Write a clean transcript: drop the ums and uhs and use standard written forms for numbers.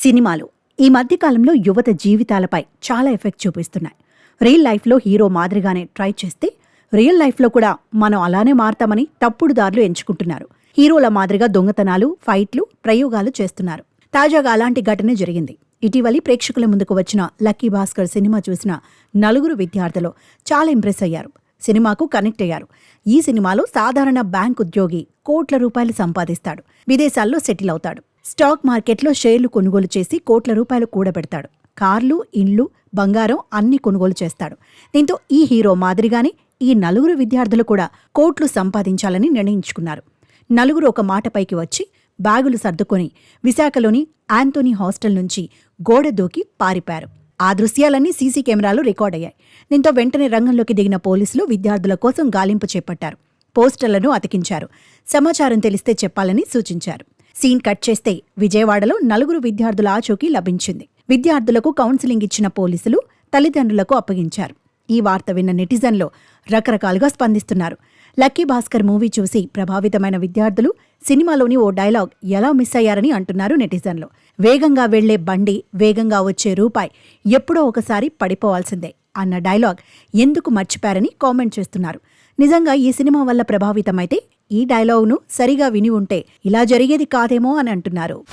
సినిమాలు ఈ మధ్యకాలంలో యువత జీవితాలపై చాలా ఎఫెక్ట్ చూపిస్తున్నాయి. రియల్ లైఫ్లో హీరో మాదిరిగానే ట్రై చేస్తే రియల్ లైఫ్లో కూడా మనం అలానే మారతామని తప్పుడు దారులు ఎంచుకుంటున్నారు. హీరోల మాదిరిగా దొంగతనాలు, ఫైట్లు, ప్రయోగాలు చేస్తున్నారు. తాజాగా అలాంటి ఘటన జరిగింది. ఇటీవలి ప్రేక్షకుల ముందుకు వచ్చిన లక్కీ భాస్కర్ సినిమా చూసిన నలుగురు విద్యార్థులు చాలా ఇంప్రెస్ అయ్యారు. సినిమాకు కనెక్ట్ అయ్యారు. ఈ సినిమాలో సాధారణ బ్యాంక్ ఉద్యోగి కోట్ల రూపాయలు సంపాదిస్తాడు. విదేశాల్లో సెటిల్ అవుతాడు. స్టాక్ మార్కెట్లో షేర్లు కొనుగోలు చేసి కోట్ల రూపాయలు కూడబెడతాడు. కార్లు, ఇండ్లు, బంగారం అన్ని కొనుగోలు చేస్తాడు. దీంతో ఈ హీరో మాదిరిగానే ఈ నలుగురు విద్యార్థులు కూడా కోట్లు సంపాదించాలని నిర్ణయించుకున్నారు. నలుగురు ఒక మాటపైకి వచ్చి బ్యాగులు సర్దుకొని విశాఖలోని ఆంటోనీ హాస్టల్ నుంచి గోడ దూకి పారిపారు. ఆ దృశ్యాలన్నీ సీసీ కెమెరాలు రికార్డ్ అయ్యాయి. దీంతో వెంటనే రంగంలోకి దిగిన పోలీసులు విద్యార్థుల కోసం గాలింపు చేపట్టారు. పోస్టర్లను అతికించారు. సమాచారం తెలిస్తే చెప్పాలని సూచించారు. సీన్ కట్ చేస్తే విజయవాడలో నలుగురు విద్యార్థుల ఆచూకీ లభించింది. విద్యార్థులకు కౌన్సిలింగ్ ఇచ్చిన పోలీసులు తల్లిదండ్రులకు అప్పగించారు. ఈ వార్త విన్న నెటిజన్లు రకరకాలుగా స్పందిస్తున్నారు. లక్కీ భాస్కర్ మూవీ చూసి ప్రభావితమైన విద్యార్థులు సినిమాలోని ఓ డైలాగ్ ఎలా మిస్ అయ్యారని అంటున్నారు నెటిజన్లు. వేగంగా వెళ్లే బండి, వేగంగా వచ్చే రూపాయి ఎప్పుడో ఒకసారి పడిపోవాల్సిందే అన్న డైలాగ్ ఎందుకు మర్చిపారని కామెంట్ చేస్తున్నారు. నిజంగా ఈ సినిమా వల్ల ప్రభావితమైతే ఈ డైలాగ్ను సరిగా విని ఉంటే ఇలా జరిగేది కాదేమో అని అంటున్నారు.